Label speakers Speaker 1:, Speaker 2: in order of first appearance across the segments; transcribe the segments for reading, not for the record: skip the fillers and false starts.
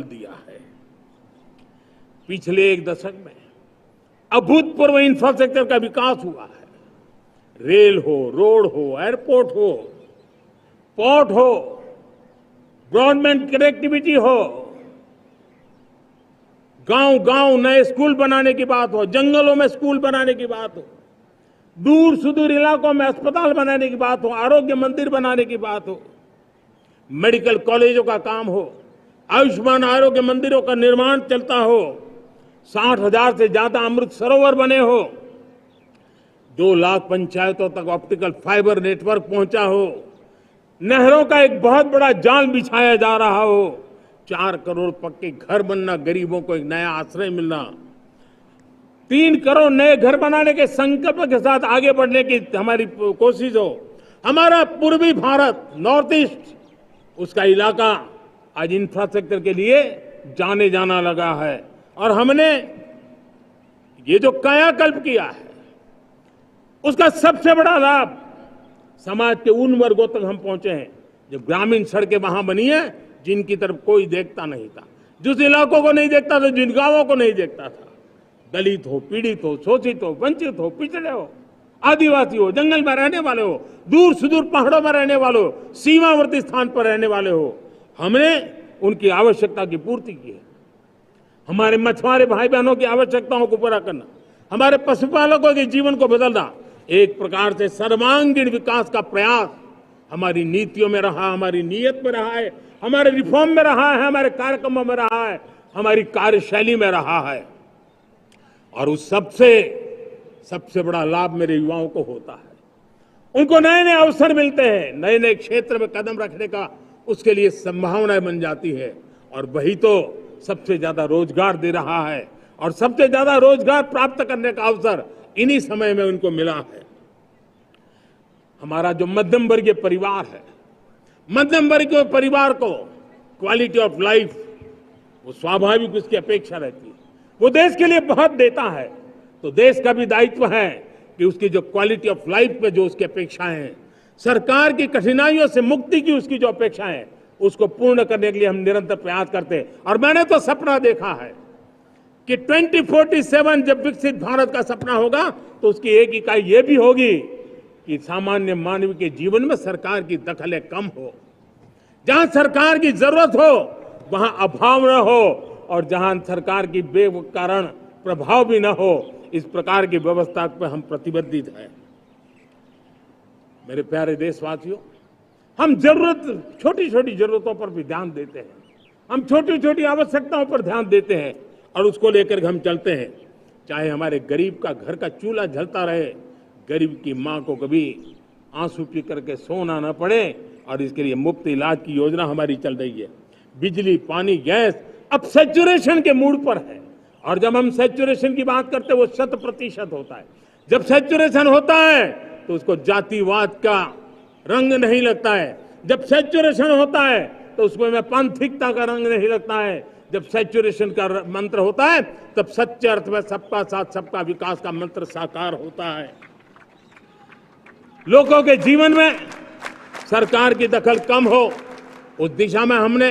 Speaker 1: दिया है। पिछले एक दशक में अभूतपूर्व इंफ्रास्ट्रक्चर का विकास हुआ है। रेल हो, रोड हो, एयरपोर्ट हो, पोर्ट हो, ब्रॉडबैंड कनेक्टिविटी हो, गांव-गांव नए स्कूल बनाने की बात हो, जंगलों में स्कूल बनाने की बात हो, दूर सुदूर इलाकों में अस्पताल बनाने की बात हो, आरोग्य मंदिर बनाने की बात हो, मेडिकल कॉलेजों का काम हो, आयुष्मान आरोग्य मंदिरों का निर्माण चलता हो, 60,000 से ज्यादा अमृत सरोवर बने हो, 2 लाख पंचायतों तक ऑप्टिकल फाइबर नेटवर्क पहुंचा हो, नहरों का एक बहुत बड़ा जाल बिछाया जा रहा हो, 4 करोड़ पक्के घर बनना, गरीबों को एक नया आश्रय मिलना, 3 करोड़ नए घर बनाने के संकल्प के साथ आगे बढ़ने की हमारी कोशिश हो। हमारा पूर्वी भारत, नॉर्थ ईस्ट, उसका इलाका आज इंफ्रास्ट्रक्चर के लिए जाने जाना लगा है। और हमने ये जो कायाकल्प किया है, उसका सबसे बड़ा लाभ समाज के उन वर्गों तक हम पहुंचे हैं जो ग्रामीण सड़कें वहां बनी है जिनकी तरफ कोई देखता नहीं था, जिस इलाकों को नहीं देखता था, जिन गांवों को नहीं देखता था। दलित हो, पीड़ित हो, शोषित हो, वंचित हो, पिछड़े हो, आदिवासी हो, जंगल में रहने वाले हो, दूर सुदूर पहाड़ों में रहने वाले हो, सीमावर्ती स्थान पर रहने वाले हो, हमने उनकी आवश्यकता की पूर्ति की है। हमारे मछुआरे भाई बहनों की आवश्यकताओं को पूरा करना, हमारे पशुपालकों के जीवन को बदलना, एक प्रकार से सर्वांगीण विकास का प्रयास हमारी नीतियों में रहा, हमारी नीयत में रहा है, हमारे रिफॉर्म में रहा है, हमारे कार्यक्रमों में रहा है, हमारी कार्यशैली में रहा है। और उस सबसे बड़ा लाभ मेरे युवाओं को होता है। उनको नए नए अवसर मिलते हैं, नए नए क्षेत्र में कदम रखने का उसके लिए संभावनाएं बन जाती है। और वही तो सबसे ज्यादा रोजगार दे रहा है। और सबसे ज्यादा रोजगार प्राप्त करने का अवसर इन्हीं समय में उनको मिला है। हमारा जो मध्यम वर्गीय परिवार है, मध्यम वर्गीय परिवार को क्वालिटी ऑफ लाइफ, वो स्वाभाविक उसकी अपेक्षा रहती है। वो देश के लिए बहुत देता है, तो देश का भी दायित्व है कि उसकी जो क्वालिटी ऑफ लाइफ पे जो उसकी अपेक्षाएं हैं, सरकार की कठिनाइयों से मुक्ति की उसकी जो अपेक्षाएं हैं, उसको पूर्ण करने के लिए हम निरंतर प्रयास करते हैं। और मैंने तो सपना देखा है कि 2047 जब विकसित भारत का सपना होगा तो उसकी एक इकाई ये भी होगी कि सामान्य मानव के जीवन में सरकार की दखलें कम हो, जहां सरकार की जरूरत हो वहां अभाव न हो, और जहां सरकार की बेकारण प्रभाव भी न हो, इस प्रकार की व्यवस्था पर हम प्रतिबद्ध हैं। मेरे प्यारे देशवासियों, हम छोटी छोटी जरूरतों पर भी ध्यान देते हैं, हम छोटी छोटी आवश्यकताओं पर ध्यान देते हैं और उसको लेकर हम चलते हैं। चाहे हमारे गरीब का घर का चूल्हा जलता रहे, गरीब की मां को कभी आंसू पी करके सोना न पड़े, और इसके लिए मुफ्त इलाज की योजना हमारी चल रही है। बिजली, पानी, गैस अब सैचुरेशन के मूड पर है। और जब हम सैचुरेशन की बात करते हैं वो 100% होता है। जब सैचुरेशन होता है तो उसको जातिवाद का रंग नहीं लगता है। जब सैचुरेशन होता है तो उसमें पांथिकता का रंग नहीं लगता है। जब सैचुरेशन का मंत्र होता है तब सच्चे अर्थ में सबका साथ सबका विकास का मंत्र साकार होता है। लोगों के जीवन में सरकार की दखल कम हो, उस दिशा में हमने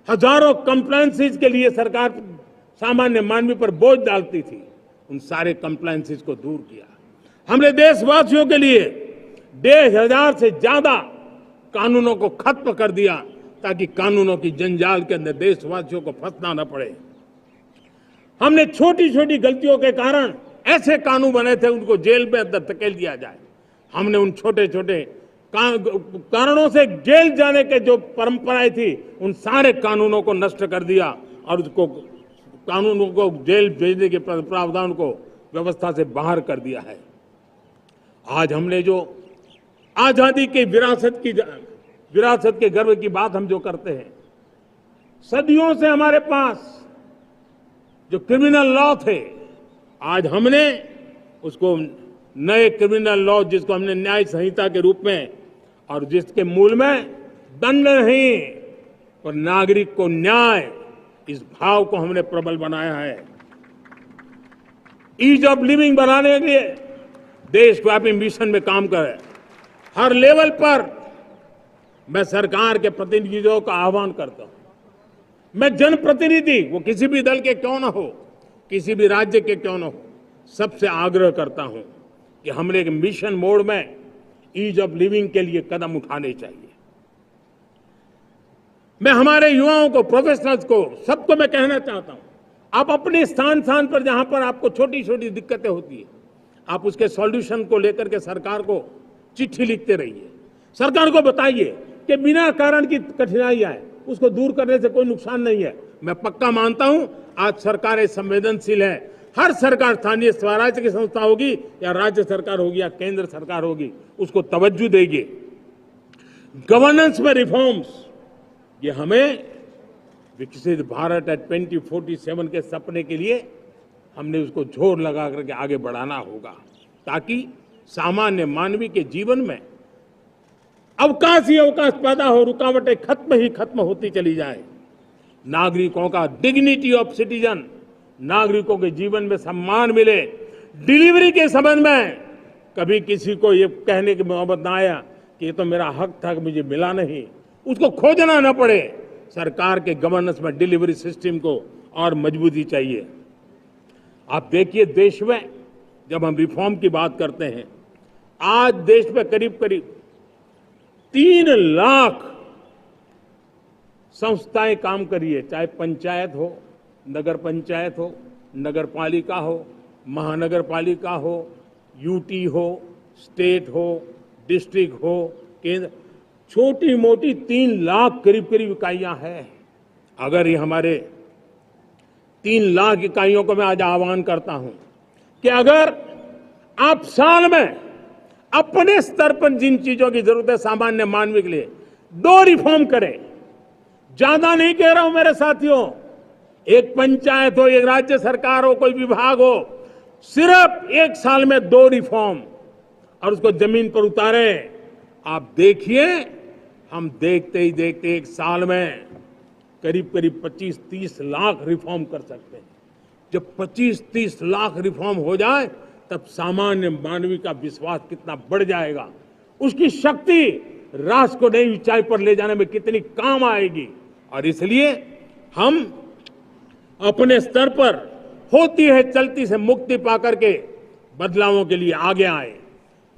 Speaker 1: हजारों कंप्लायंसेस के लिए सरकार सामान्य मानवी पर बोझ डालती थी, उन सारे कंप्लायंसेस को दूर किया। हमने देशवासियों के लिए 1,500 से ज्यादा कानूनों को खत्म कर दिया ताकि कानूनों की जंजाल के अंदर देशवासियों को फंसना न पड़े। हमने छोटी छोटी गलतियों के कारण ऐसे कानून बने थे उनको जेल में अंदर धकेल दिया जाए। हमने उन छोटे छोटे कारणों से जेल जाने के जो परंपराएं थी उन सारे कानूनों को नष्ट कर दिया और उसको कानूनों को जेल भेजने के प्रावधान को व्यवस्था से बाहर कर दिया है। आज हमने जो आजादी की विरासत के गर्व की बात हम जो करते हैं, सदियों से हमारे पास जो क्रिमिनल लॉ थे, आज हमने उसको नए क्रिमिनल लॉ जिसको हमने न्याय संहिता के रूप में, और जिसके मूल में दंड नहीं पर नागरिक को न्याय, इस भाव को हमने प्रबल बनाया है। ईज ऑफ लिविंग बनाने के लिए देशव्यापी मिशन में काम कर हर लेवल पर मैं सरकार के प्रतिनिधियों का आह्वान करता हूं मैं जनप्रतिनिधि, वो किसी भी दल के क्यों ना हो, किसी भी राज्य के क्यों ना हो, सबसे आग्रह करता हूं कि हमने एक मिशन मोड में ईज ऑफ लिविंग के लिए कदम उठाने चाहिए। मैं हमारे युवाओं को, प्रोफेशनल्स को, सबको मैं कहना चाहता हूं, आप अपने स्थान पर जहां पर आपको छोटी छोटी दिक्कतें होती है, आप उसके सॉल्यूशन को लेकर के सरकार को चिट्ठी लिखते रहिए। सरकार को बताइए कि बिना कारण की कठिनाई आए उसको दूर करने से कोई नुकसान नहीं है। मैं पक्का मानता हूं आज सरकारें संवेदनशील है। हर सरकार, स्थानीय स्वराज्य की संस्था होगी या राज्य सरकार होगी या केंद्र सरकार होगी, उसको तवज्जो देगी। गवर्नेंस में रिफॉर्म्स, ये हमें विकसित भारत 2047 के सपने के लिए हमने उसको जोर लगा करके आगे बढ़ाना होगा, ताकि सामान्य मानवी के जीवन में अवकाश ही अवकाश पैदा हो, रुकावटें खत्म ही खत्म होती चली जाए। नागरिकों का डिग्निटी ऑफ सिटीजन, नागरिकों के जीवन में सम्मान मिले। डिलीवरी के संबंध में कभी किसी को ये कहने की नौबत ना आया कि ये तो मेरा हक था कि मुझे मिला नहीं, उसको खोजना ना पड़े। सरकार के गवर्नेंस में डिलीवरी सिस्टम को और मजबूती चाहिए। आप देखिए, देश में जब हम रिफॉर्म की बात करते हैं, आज देश में करीब करीब 3 लाख संस्थाएं काम कर रही है, चाहे पंचायत हो, नगर पंचायत हो, नगर पालिका हो, महानगर पालिका हो, यूटी हो, स्टेट हो, डिस्ट्रिक्ट हो, केंद्र, छोटी मोटी 3 लाख करीब करीब इकाइयां हैं। अगर ये हमारे 3 लाख इकाइयों को मैं आज आह्वान करता हूं कि अगर आप साल में अपने स्तर पर जिन चीजों की जरूरत है सामान्य मानवी के लिए 2 रिफॉर्म करें, ज्यादा नहीं कह रहा हूं मेरे साथियों, एक पंचायत हो, एक राज्य सरकार हो, कोई विभाग हो, सिर्फ 1 साल में 2 रिफॉर्म और उसको जमीन पर उतारें। आप देखिए, हम देखते ही देखते 1 साल में करीब करीब 25-30 लाख रिफॉर्म कर सकते हैं। जब 25-30 लाख रिफॉर्म हो जाए तब सामान्य मानवी का विश्वास कितना बढ़ जाएगा, उसकी शक्ति राष्ट्र को नई ऊंचाई पर ले जाने में कितनी काम आएगी। और इसलिए हम अपने स्तर पर होती है चलती से मुक्ति पाकर के बदलावों के लिए आगे आए,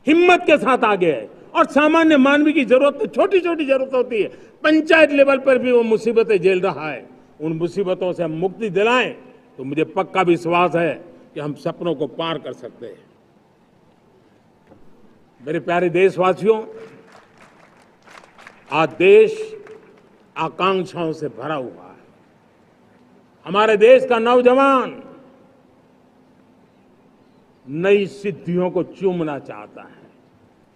Speaker 1: हिम्मत के साथ आगे आए। और सामान्य मानवी की जरूरत, छोटी छोटी जरूरत होती है, पंचायत लेवल पर भी वो मुसीबतें झेल रहा है, उन मुसीबतों से हम मुक्ति दिलाएं तो मुझे पक्का विश्वास है कि हम सपनों को पार कर सकते हैं। मेरे प्यारे देशवासियों, आज देश आकांक्षाओं से भरा हुआ है। हमारे देश का नौजवान नई सिद्धियों को चूमना चाहता है,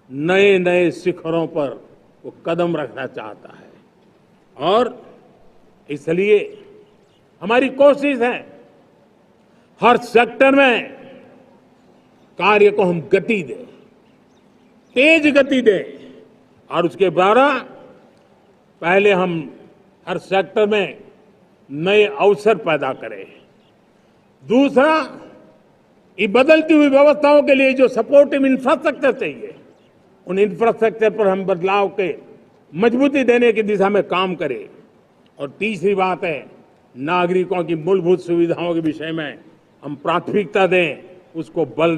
Speaker 1: नए नए शिखरों पर वो कदम रखना चाहता है। और इसलिए हमारी कोशिश है हर सेक्टर में कार्य को हम गति दें, तेज गति दें, और उसके द्वारा पहले हम हर सेक्टर में नए अवसर पैदा करें। दूसरा, ये बदलती हुई व्यवस्थाओं के लिए जो सपोर्टिव इंफ्रास्ट्रक्चर चाहिए, उन इंफ्रास्ट्रक्चर पर हम बदलाव के मजबूती देने की दिशा में काम करें। और तीसरी बात है, नागरिकों की मूलभूत सुविधाओं के विषय में हम प्राथमिकता दें, उसको बल दें।